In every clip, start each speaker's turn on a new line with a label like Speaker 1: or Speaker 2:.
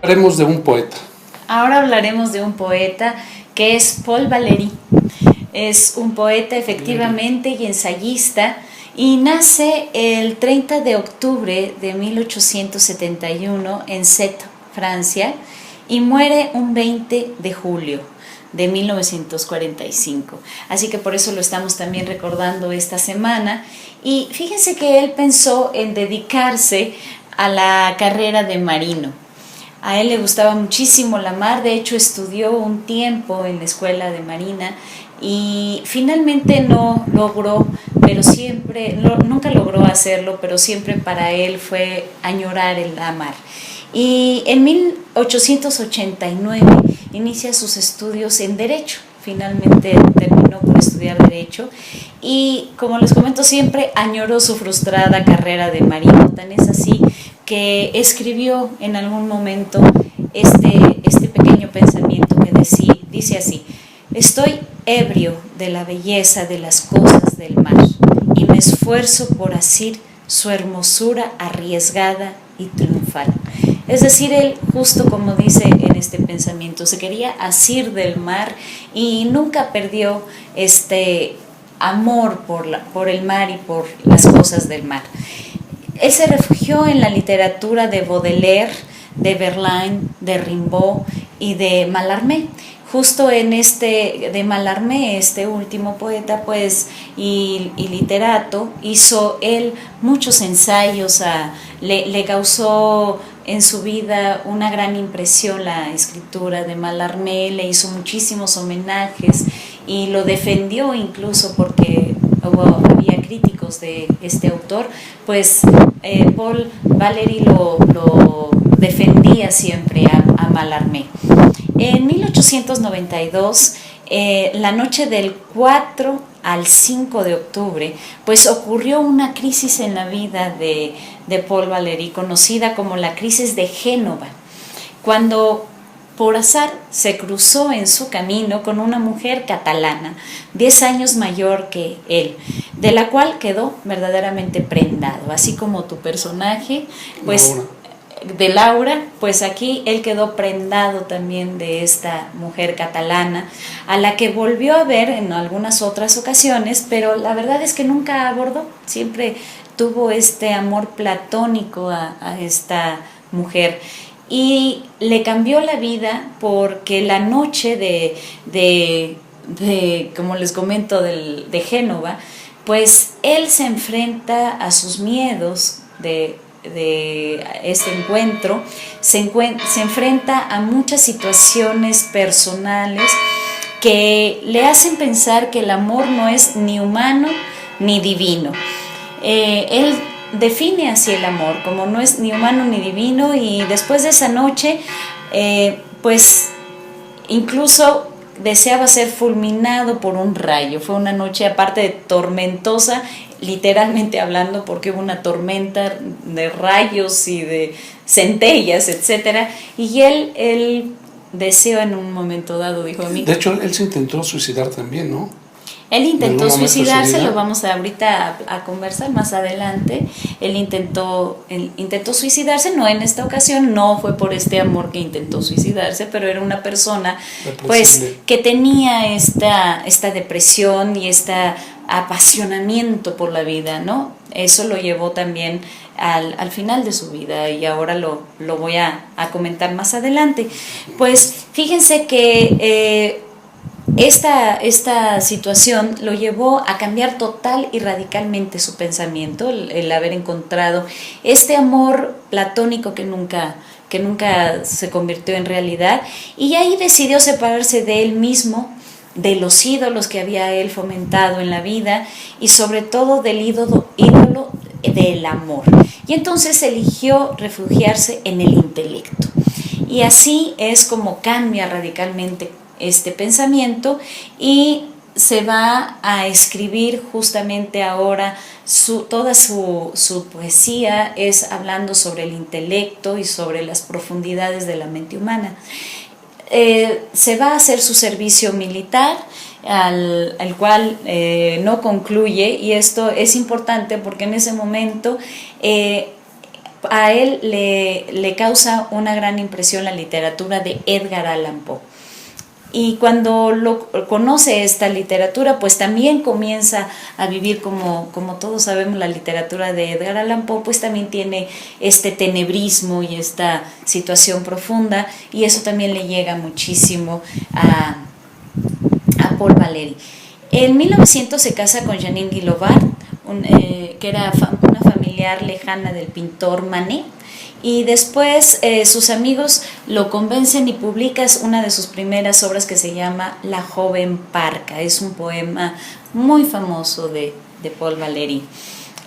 Speaker 1: Hablaremos de un poeta.
Speaker 2: Ahora hablaremos de un poeta que es Paul Valéry. Es un poeta efectivamente y ensayista, y nace el 30 de octubre de 1871 en Sète, Francia, y muere un 20 de julio de 1945. Así que por eso lo estamos también recordando esta semana. Y fíjense que él pensó en dedicarse a la carrera de marino. A él le gustaba muchísimo la mar, de hecho estudió un tiempo en la escuela de marina y finalmente no logró, pero siempre, nunca logró hacerlo, pero siempre para él fue añorar la mar. Y en 1889 inicia sus estudios en Derecho. Finalmente terminó por estudiar Derecho y, como les comento siempre, añoró su frustrada carrera de marino. Tan es así que escribió en algún momento este pequeño pensamiento que dice así: estoy ebrio de la belleza de las cosas del mar y me esfuerzo por asir su hermosura arriesgada y triunfal. Es decir, él, justo como dice en este pensamiento, se quería asir del mar y nunca perdió este amor por el mar y por las cosas del mar. Él se refugió en la literatura de Baudelaire, de Verlaine, de Rimbaud y de Mallarmé. Justo en de Mallarmé, este último poeta pues y literato, hizo él muchos ensayos, le causó en su vida una gran impresión la escritura de Mallarmé, le hizo muchísimos homenajes y lo defendió incluso porque había críticos de este autor, pues Paul Valéry lo defendía siempre a Mallarmé. En 1892, la noche del 4 al 5 de octubre, pues ocurrió una crisis en la vida de Paul Valéry, conocida como la crisis de Génova, cuando por azar se cruzó en su camino con una mujer catalana, 10 años mayor que él, de la cual quedó verdaderamente prendado, así como tu personaje, pues de Laura, pues aquí él quedó prendado también de esta mujer catalana, a la que volvió a ver en algunas otras ocasiones, pero la verdad es que nunca abordó, siempre tuvo este amor platónico a esta mujer. Y le cambió la vida porque la noche como les comento, de Génova, pues él se enfrenta a sus miedos de este encuentro, se enfrenta a muchas situaciones personales que le hacen pensar que el amor no es ni humano ni divino. Él define así el amor, como no es ni humano ni divino, y después de esa noche, pues incluso deseaba ser fulminado por un rayo. Fue una noche, aparte de tormentosa, literalmente hablando, porque hubo una tormenta de rayos y de centellas, etcétera, y él deseó en un momento dado, dijo a mí.
Speaker 1: De hecho, él se intentó suicidar también, ¿no?
Speaker 2: Él intentó suicidarse, lo vamos ahorita a conversar más adelante. Él intentó suicidarse, no en esta ocasión, no fue por este amor que intentó suicidarse, pero era una persona pues que tenía esta depresión y este apasionamiento por la vida, ¿no? Eso lo llevó también al final de su vida, y ahora lo voy a comentar más adelante. Pues fíjense que esta situación lo llevó a cambiar total y radicalmente su pensamiento, el haber encontrado este amor platónico que nunca se convirtió en realidad, y ahí decidió separarse de él mismo, de los ídolos que había él fomentado en la vida, y sobre todo del ídolo del amor. Y entonces eligió refugiarse en el intelecto. Y así es como cambia radicalmente este pensamiento, y se va a escribir justamente ahora toda su poesía es hablando sobre el intelecto y sobre las profundidades de la mente humana. Se va a hacer su servicio militar, al cual no concluye, y esto es importante porque en ese momento a él le causa una gran impresión la literatura de Edgar Allan Poe. Y cuando conoce esta literatura, pues también comienza a vivir, como todos sabemos, la literatura de Edgar Allan Poe, pues también tiene este tenebrismo y esta situación profunda, y eso también le llega muchísimo a Paul Valéry. En 1900 se casa con Jeanine Guilovart, que era una familiar lejana del pintor Manet, y después sus amigos lo convencen y publica una de sus primeras obras que se llama La joven parca. Es un poema muy famoso de Paul Valéry.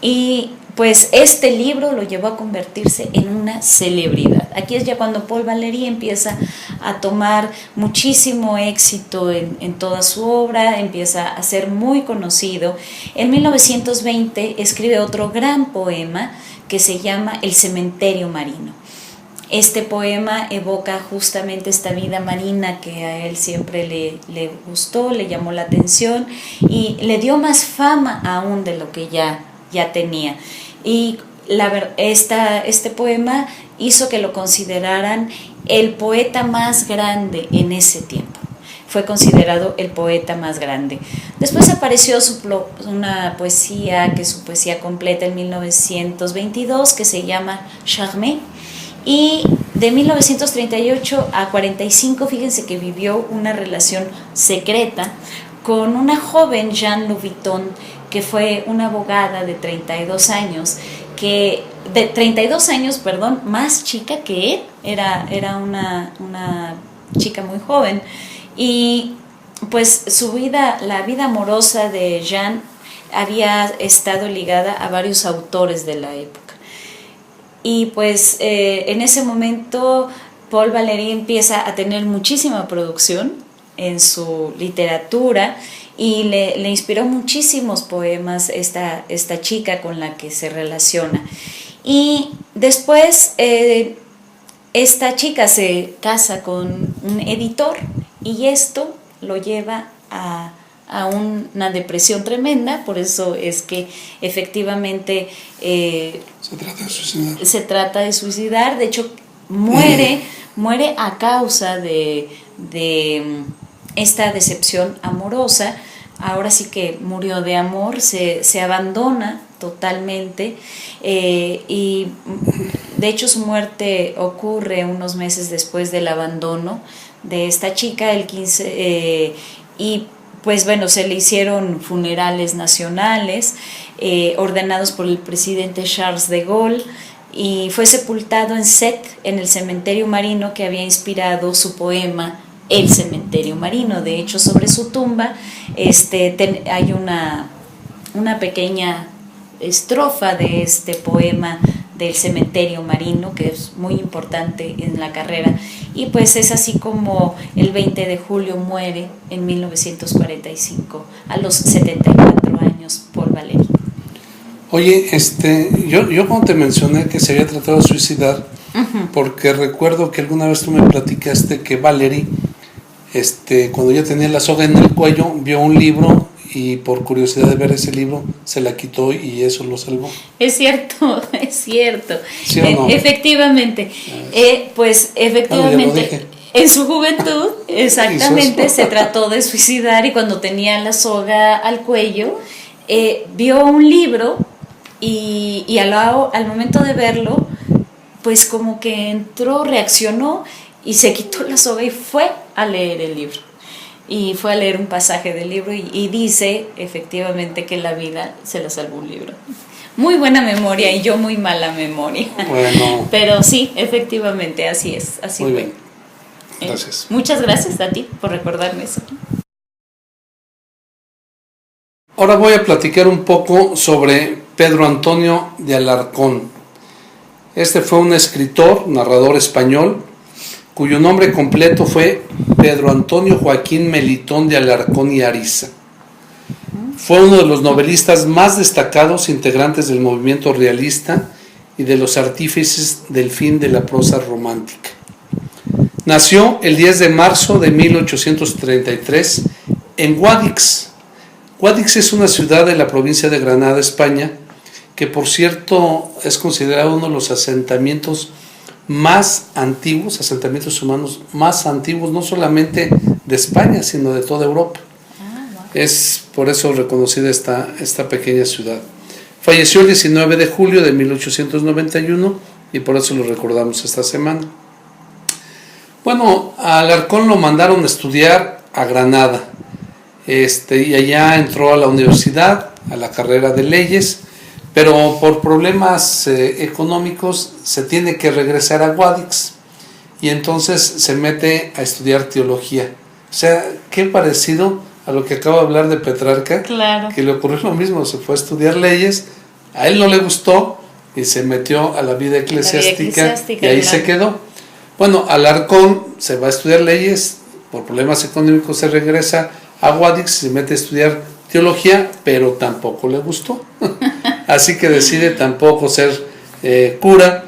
Speaker 2: Y pues este libro lo llevó a convertirse en una celebridad. Aquí es ya cuando Paul Valéry empieza a tomar muchísimo éxito en toda su obra, empieza a ser muy conocido. En 1920 escribe otro gran poema que se llama El cementerio marino. Este poema evoca justamente esta vida marina que a él siempre le gustó, le llamó la atención y le dio más fama aún de lo que ya tenía. Y este poema hizo que lo consideraran el poeta más grande en ese tiempo. Fue considerado el poeta más grande. Después apareció una poesía, que es su poesía completa en 1922, que se llama Charmé. Y de 1938 a 45, fíjense que vivió una relación secreta con una joven Jeanne Louviton, que fue una abogada de 32 años, más chica que él, era una chica muy joven. Y pues la vida amorosa de Jeanne había estado ligada a varios autores de la época. Y pues en ese momento Paul Valéry empieza a tener muchísima producción en su literatura y le inspiró muchísimos poemas esta chica con la que se relaciona. Y después esta chica se casa con un editor y esto lo lleva a una depresión tremenda. Por eso es que efectivamente se trata de suicidar. De hecho, muere a causa de esta decepción amorosa. Ahora sí que murió de amor, se abandona totalmente, y de hecho su muerte ocurre unos meses después del abandono de esta chica, el 15, y pues bueno, se le hicieron funerales nacionales ordenados por el presidente Charles de Gaulle, y fue sepultado en Sète, en el cementerio marino que había inspirado su poema El cementerio marino. De hecho, sobre su tumba hay una pequeña estrofa de este poema del cementerio marino, que es muy importante en la carrera, y pues es así como el 20 de julio muere en 1945 a los 74 años Paul Valéry.
Speaker 1: Oye, yo cuando te mencioné que se había tratado de suicidar, porque recuerdo que alguna vez tú me platicaste que Valéry, cuando ya tenía la soga en el cuello, vio un libro y por curiosidad de ver ese libro se la quitó y eso lo salvó.
Speaker 2: Es cierto, es cierto.
Speaker 1: ¿Sí o no?
Speaker 2: Efectivamente, pues efectivamente, en su juventud, exactamente, se trató de suicidar y cuando tenía la soga al cuello, vio un libro y al momento de verlo, pues como que reaccionó y se quitó la soga y fue a leer el libro. Y fue a leer un pasaje del libro y dice efectivamente que la vida se la salvó un libro. Muy buena memoria y yo muy mala memoria. Bueno. Pero sí, efectivamente, así es. Así
Speaker 1: muy
Speaker 2: fue.
Speaker 1: Bien. Gracias.
Speaker 2: Muchas gracias a ti por recordarme eso.
Speaker 1: Ahora voy a platicar un poco sobre Pedro Antonio de Alarcón. Este fue un escritor, narrador español, cuyo nombre completo fue Pedro Antonio Joaquín Melitón de Alarcón y Ariza. Fue uno de los novelistas más destacados, integrantes del movimiento realista y de los artífices del fin de la prosa romántica. Nació el 10 de marzo de 1833 en Guadix. Guadix es una ciudad de la provincia de Granada, España, que por cierto es considerado uno de los asentamientos más antiguos, asentamientos humanos más antiguos, no solamente de España, sino de toda Europa. Es por eso reconocida esta pequeña ciudad. Falleció el 19 de julio de 1891 y por eso lo recordamos esta semana. Bueno, a Alarcón lo mandaron a estudiar a Granada, y allá entró a la universidad, a la carrera de leyes, pero por problemas económicos se tiene que regresar a Guadix y entonces se mete a estudiar teología. O sea, qué parecido a lo que acabo de hablar de Petrarca,
Speaker 2: claro,
Speaker 1: que le ocurrió lo mismo, se fue a estudiar leyes, a él no le gustó y se metió a la vida eclesiástica y ahí se quedó. Bueno, Alarcón se va a estudiar leyes, por problemas económicos se regresa a Guadix, se mete a estudiar teología, pero tampoco le gustó. Así que decide tampoco ser cura,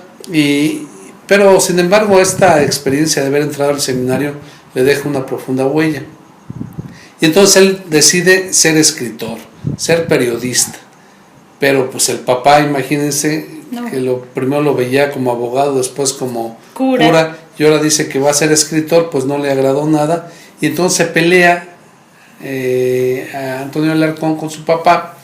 Speaker 1: pero sin embargo esta experiencia de haber entrado al seminario le deja una profunda huella. Y entonces él decide ser escritor, ser periodista. Pero pues el papá, imagínense, que primero lo veía como abogado, después como cura, y ahora dice que va a ser escritor, pues no le agradó nada. Y entonces se pelea a Antonio Alarcón con su papá.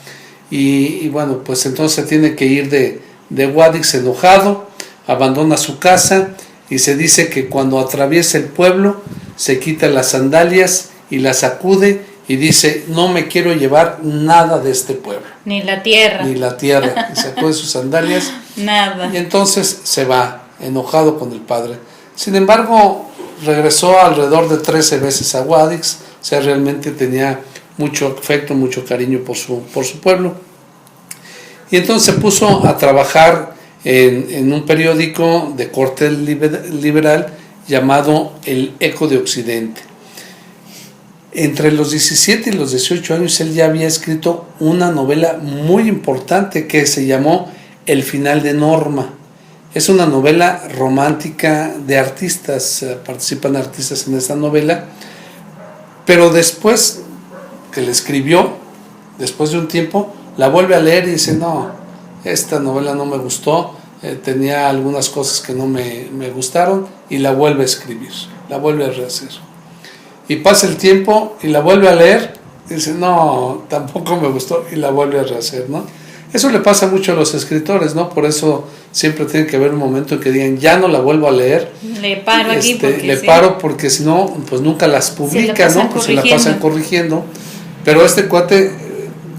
Speaker 1: Y bueno, pues entonces se tiene que ir de Guadix enojado, abandona su casa y se dice que cuando atraviesa el pueblo se quita las sandalias y las sacude y dice: no me quiero llevar nada de este pueblo.
Speaker 2: Ni la tierra.
Speaker 1: Ni la tierra. Y sacude sus sandalias.
Speaker 2: Nada.
Speaker 1: Y entonces se va, enojado con el padre. Sin embargo, regresó alrededor de 13 veces a Guadix. O sea, realmente tenía mucho afecto, mucho cariño por su pueblo. Y entonces se puso a trabajar en un periódico de corte liberal llamado El Eco de Occidente. Entre los 17 y los 18 años él ya había escrito una novela muy importante que se llamó El final de Norma. Es una novela romántica de artistas, participan artistas en esta novela, pero después que la escribió, después de un tiempo, la vuelve a leer y dice: no, esta novela no me gustó, tenía algunas cosas que no me gustaron, y la vuelve a escribir, la vuelve a rehacer. Y pasa el tiempo y la vuelve a leer y dice: no, tampoco me gustó, y la vuelve a rehacer, ¿no? Eso le pasa mucho a los escritores, ¿no? Por eso siempre tiene que haber un momento en que digan: ya no la vuelvo a leer.
Speaker 2: Le paro aquí porque
Speaker 1: paro porque si no, pues nunca las publica, ¿no? Pues se la pasan corrigiendo. Pero este cuate,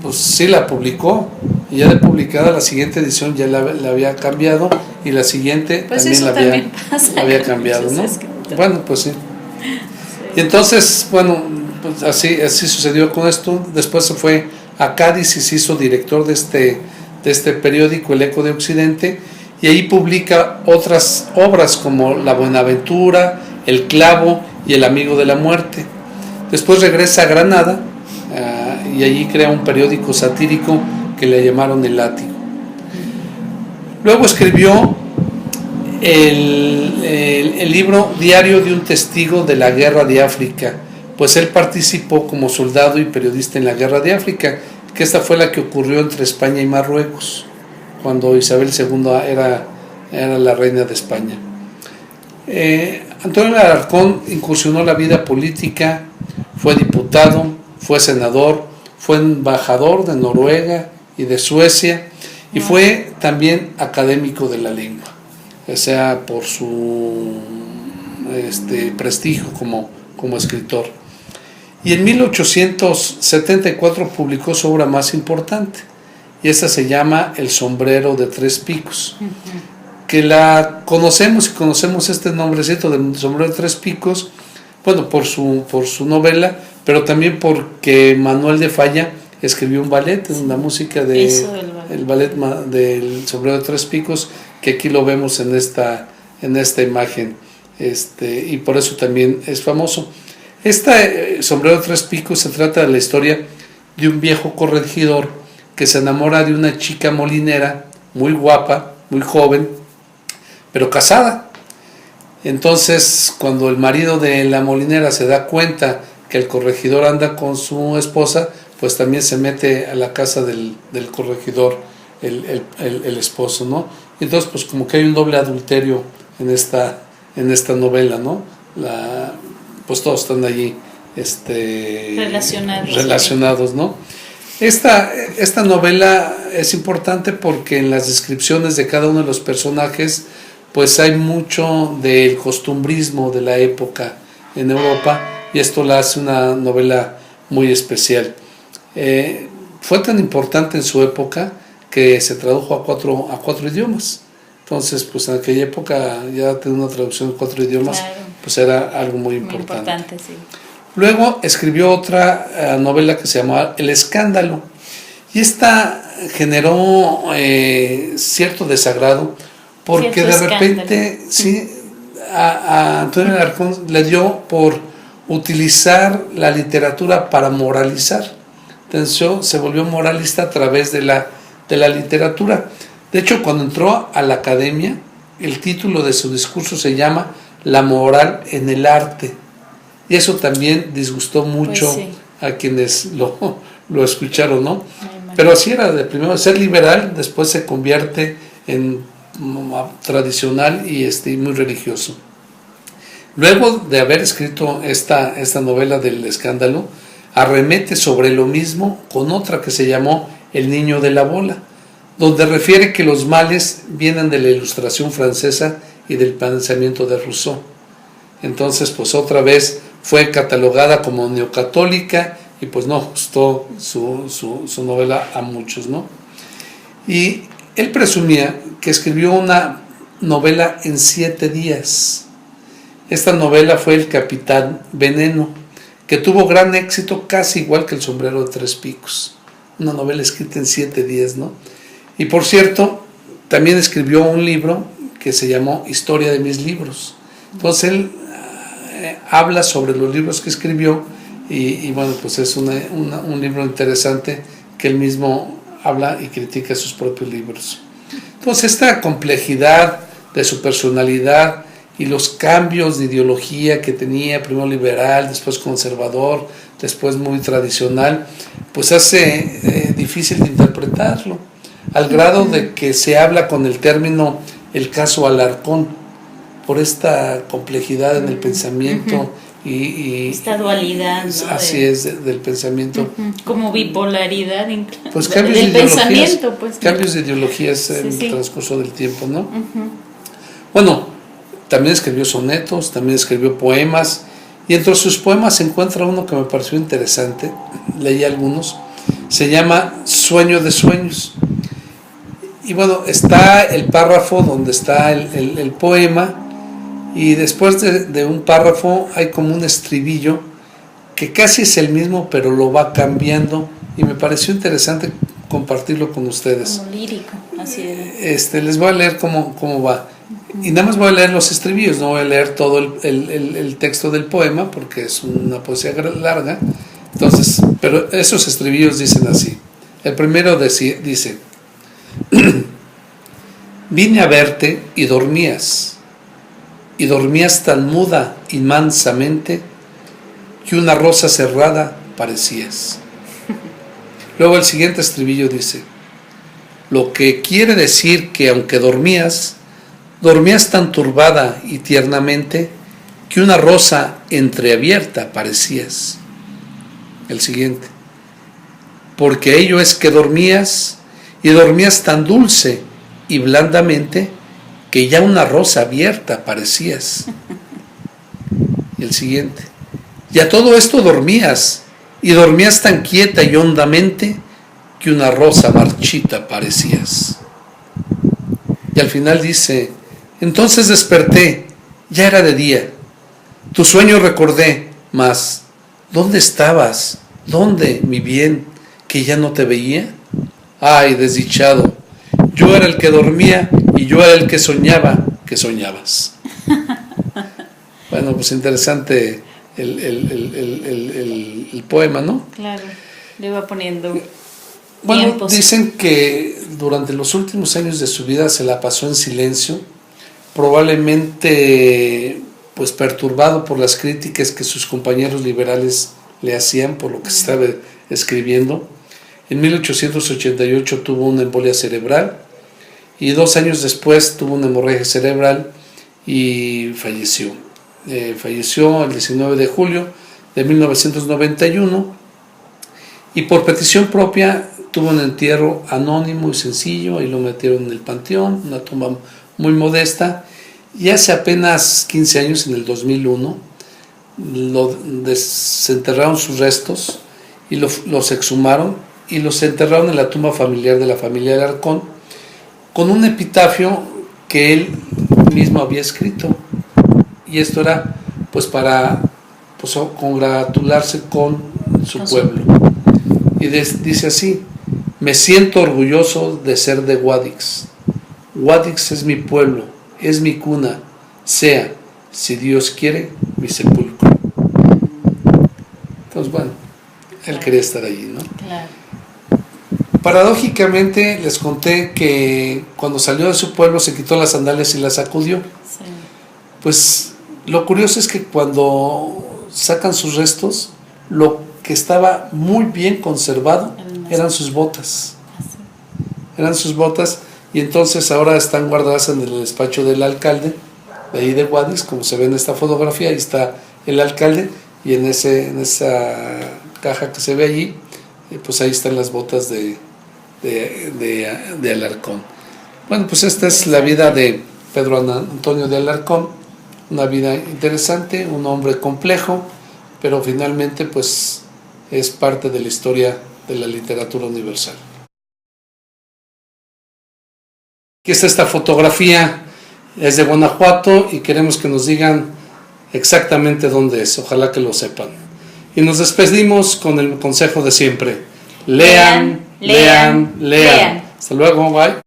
Speaker 1: pues sí la publicó, y ya de publicada la siguiente edición ya la había cambiado, y la siguiente
Speaker 2: pues
Speaker 1: también la había cambiado, ¿no? Bueno, pues sí. Y entonces, bueno, pues así sucedió con esto. Después se fue a Cádiz y se hizo director de este periódico, El Eco de Occidente, y ahí publica otras obras como La Buenaventura, El Clavo y El Amigo de la Muerte. Después regresa a Granada y allí crea un periódico satírico que le llamaron El Látigo. Luego escribió el libro Diario de un testigo de la Guerra de África, pues él participó como soldado y periodista en la Guerra de África, que esta fue la que ocurrió entre España y Marruecos, cuando Isabel II era la reina de España. Antonio Alarcón incursionó en la vida política, fue diputado, fue senador, fue embajador de Noruega y de Suecia, y fue también académico de la lengua, o sea, por su prestigio como escritor. Y en 1874 publicó su obra más importante, y esta se llama El sombrero de tres picos, que la conocemos este nombrecito del sombrero de tres picos, bueno, por su novela, pero también porque Manuel de Falla escribió un ballet, una música el ballet del sombrero de tres picos, que aquí lo vemos en esta imagen, y por eso también es famoso. Este sombrero de tres picos se trata de la historia de un viejo corregidor que se enamora de una chica molinera muy guapa, muy joven, pero casada. Entonces, cuando el marido de la molinera se da cuenta que el corregidor anda con su esposa, pues también se mete a la casa del corregidor el esposo, ¿no? Entonces, pues como que hay un doble adulterio en esta novela, ¿no? Pues todos están allí relacionados, ¿no? Esta novela es importante porque en las descripciones de cada uno de los personajes pues hay mucho del costumbrismo de la época en Europa y esto la hace una novela muy especial. Fue tan importante en su época que se tradujo a cuatro idiomas. Entonces, pues en aquella época ya tener una traducción en 4 idiomas, claro, pues era algo muy importante. Sí. Luego escribió otra novela que se llamaba El Escándalo. Y esta generó cierto desagrado porque de repente sí, a Antonio de Alarcón le dio por utilizar la literatura para moralizar. Entonces se volvió moralista a través de la literatura. De hecho, cuando entró a la academia, el título de su discurso se llama La moral en el arte. Y eso también disgustó mucho pues sí, a quienes lo escucharon, ¿no? Pero así era, de primero ser liberal, después se convierte en tradicional y muy religioso. Luego de haber escrito esta novela del escándalo, arremete sobre lo mismo con otra que se llamó El niño de la bola, donde refiere que los males vienen de la Ilustración francesa y del pensamiento de Rousseau. Entonces, pues otra vez fue catalogada como neocatólica y pues no gustó su novela a muchos, ¿no? Y él presumía que escribió una novela en 7 días. Esta novela fue El Capitán Veneno, que tuvo gran éxito, casi igual que El sombrero de 3 picos. Una novela escrita en 7 días, ¿no? Y por cierto, también escribió un libro que se llamó Historia de mis libros. Entonces él habla sobre los libros que escribió y bueno, pues es un libro interesante que él mismo habla y critica sus propios libros. Entonces esta complejidad de su personalidad y los cambios de ideología que tenía, primero liberal, después conservador, después muy tradicional, pues hace difícil de interpretarlo, al grado de que se habla con el término el caso Alarcón, por esta complejidad en el pensamiento y
Speaker 2: esta dualidad, ¿no?
Speaker 1: Así es, del pensamiento.
Speaker 2: Como bipolaridad
Speaker 1: pues cambios del
Speaker 2: pensamiento. Pues,
Speaker 1: cambios de ideologías en el transcurso del tiempo, ¿no? Bueno, también escribió sonetos, también escribió poemas, y entre sus poemas se encuentra uno que me pareció interesante, leí algunos, se llama Sueño de sueños. Y bueno, está el párrafo donde está el poema, y después de un párrafo hay como un estribillo que casi es el mismo, pero lo va cambiando, y me pareció interesante compartirlo con ustedes.
Speaker 2: Como lírico, así es.
Speaker 1: Les voy a leer cómo va. Y nada más voy a leer los estribillos, no voy a leer todo el texto del poema, porque es una poesía larga. Entonces, pero esos estribillos dicen así. El primero dice: vine a verte y dormías tan muda y mansamente que una rosa cerrada parecías. Luego el siguiente estribillo dice: lo que quiere decir que aunque dormías tan turbada y tiernamente que una rosa entreabierta parecías. El siguiente: porque ello es que dormías tan dulce y blandamente que ya una rosa abierta parecías. Y el siguiente: y a todo esto dormías tan quieta y hondamente que una rosa marchita parecías. Y al final dice: entonces desperté, ya era de día, tu sueño recordé, mas ¿dónde estabas? ¿Dónde, mi bien, que ya no te veía? Ay, desdichado, yo era el que dormía y yo era el que soñaba que soñabas. Bueno, pues interesante el poema, ¿no?
Speaker 2: Claro, le va poniendo.
Speaker 1: Bueno,
Speaker 2: tiempos.
Speaker 1: Dicen que durante los últimos años de su vida se la pasó en silencio, probablemente pues perturbado por las críticas que sus compañeros liberales le hacían por lo que estaba escribiendo, En 1888 tuvo una embolia cerebral y 2 años después tuvo una hemorragia cerebral y falleció. Falleció el 19 de julio de 1991 y por petición propia tuvo un entierro anónimo y sencillo, y lo metieron en el panteón, una tumba muy modesta, y hace apenas 15 años, en el 2001, desenterraron sus restos y los exhumaron y los enterraron en la tumba familiar de la familia Alarcón, con un epitafio que él mismo había escrito, y esto era pues para congratularse con su pueblo. Y dice así: me siento orgulloso de ser de Guadix. Guadix es mi pueblo, es mi cuna, sea, si Dios quiere, mi sepulcro. Entonces, bueno, él quería estar allí, ¿no?
Speaker 2: Claro.
Speaker 1: Paradójicamente les conté que cuando salió de su pueblo se quitó las sandalias y las sacudió.
Speaker 2: Sí.
Speaker 1: Pues lo curioso es que cuando sacan sus restos, lo que estaba muy bien conservado eran sus botas. Eran sus botas, y entonces ahora están guardadas en el despacho del alcalde de ahí de Guadix, como se ve en esta fotografía. Ahí está el alcalde, y en esa caja que se ve allí, pues ahí están las botas de Alarcón. Bueno, pues esta es la vida de Pedro Antonio de Alarcón, una vida interesante, un hombre complejo, pero finalmente pues es parte de la historia de la literatura universal. Aquí está esta fotografía, es de Guanajuato, y queremos que nos digan exactamente dónde es, ojalá que lo sepan. Y nos despedimos con el consejo de siempre: lean, lean, lean. Hasta luego, bye.